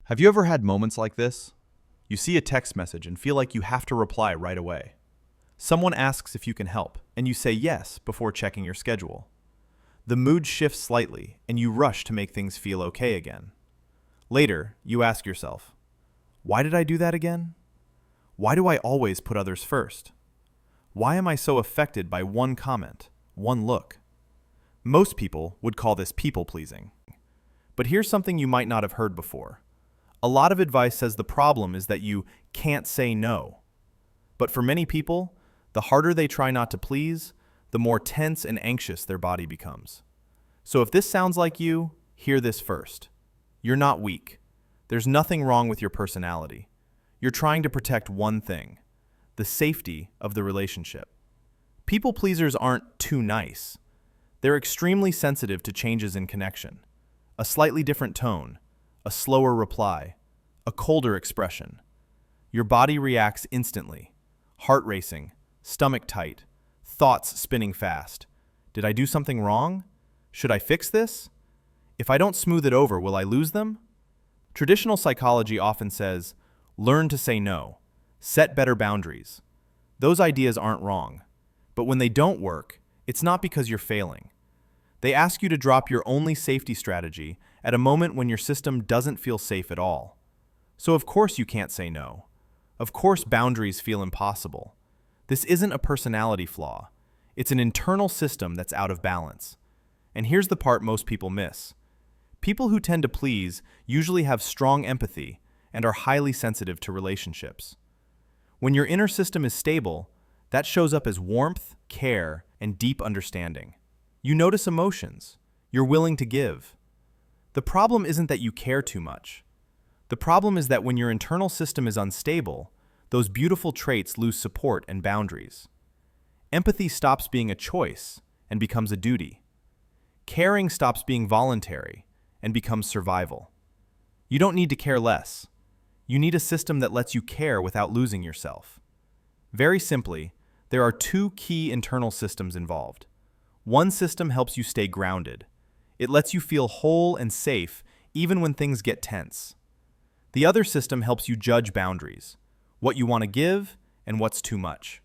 Have you ever had moments like this? You see a text message and feel like you have to reply right away. Someone asks if you can help, and you say yes before checking your schedule. The mood shifts slightly, and you rush to make things feel okay again. Later, you ask yourself, why did I do that again? Why do I always put others first? Why am I so affected by one comment, one look? Most people would call this people-pleasing. But here's something you might not have heard before. A lot of advice says the problem is that you can't say no. But for many people, the harder they try not to please, the more tense and anxious their body becomes. So if this sounds like you, hear this first. You're not weak. There's nothing wrong with your personality. You're trying to protect one thing, the safety of the relationship. People pleasers aren't too nice. They're extremely sensitive to changes in connection. A slightly different tone, a slower reply, a colder expression. Your body reacts instantly. Heart racing, stomach tight, thoughts spinning fast. Did I do something wrong? Should I fix this? If I don't smooth it over, will I lose them? Traditional psychology often says, learn to say no, set better boundaries. Those ideas aren't wrong. But when they don't work, it's not because you're failing. They ask you to drop your only safety strategy at a moment when your system doesn't feel safe at all. So of course you can't say no. Of course boundaries feel impossible. This isn't a personality flaw. It's an internal system that's out of balance. And here's the part most people miss. People who tend to please usually have strong empathy and are highly sensitive to relationships. When your inner system is stable, that shows up as warmth, care, and deep understanding. You notice emotions. You're willing to give. The problem isn't that you care too much. The problem is that when your internal system is unstable, those beautiful traits lose support and boundaries. Empathy stops being a choice and becomes a duty. Caring stops being voluntary and becomes survival. You don't need to care less. You need a system that lets you care without losing yourself. Very simply, there are two key internal systems involved. One system helps you stay grounded. It lets you feel whole and safe even when things get tense. The other system helps you judge boundaries, what you want to give and what's too much.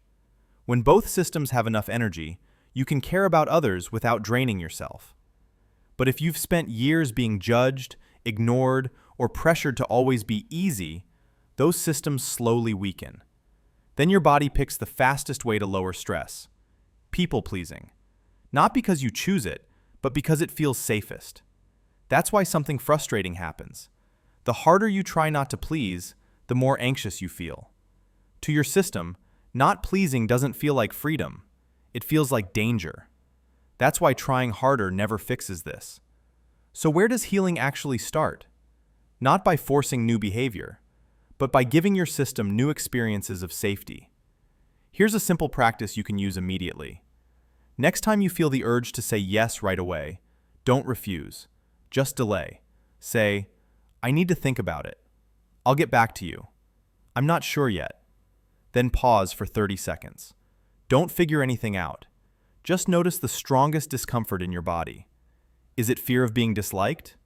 When both systems have enough energy, you can care about others without draining yourself. But if you've spent years being judged, ignored, or pressured to always be easy, those systems slowly weaken. Then your body picks the fastest way to lower stress, people-pleasing. Not because you choose it, but because it feels safest. That's why something frustrating happens. The harder you try not to please, the more anxious you feel. To your system, not pleasing doesn't feel like freedom. It feels like danger. That's why trying harder never fixes this. So where does healing actually start? Not by forcing new behavior, but by giving your system new experiences of safety. Here's a simple practice you can use immediately. Next time you feel the urge to say yes right away, don't refuse. Just delay. Say, I need to think about it. I'll get back to you. I'm not sure yet. Then pause for 30 seconds. Don't figure anything out. Just notice the strongest discomfort in your body. Is it fear of being disliked?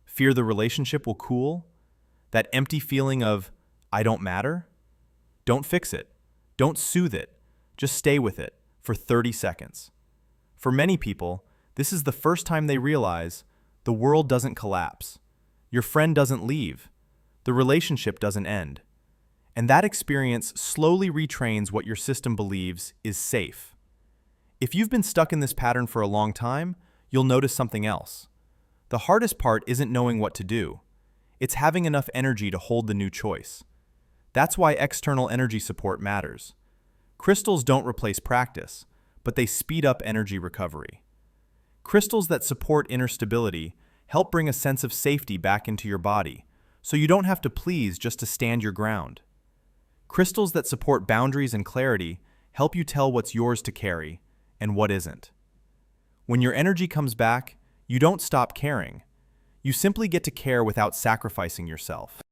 Fear the relationship will cool? That empty feeling of, I don't matter? Don't fix it. Don't soothe it. Just stay with it for 30 seconds. For many people, this is the first time they realize the world doesn't collapse. Your friend doesn't leave. The relationship doesn't end. And that experience slowly retrains what your system believes is safe. If you've been stuck in this pattern for a long time, you'll notice something else. The hardest part isn't knowing what to do. It's having enough energy to hold the new choice. That's why external energy support matters. Crystals don't replace practice, but they speed up energy recovery. Crystals that support inner stability help bring a sense of safety back into your body, so you don't have to please just to stand your ground. Crystals that support boundaries and clarity help you tell what's yours to carry and what isn't. When your energy comes back, you don't stop caring. You simply get to care without sacrificing yourself.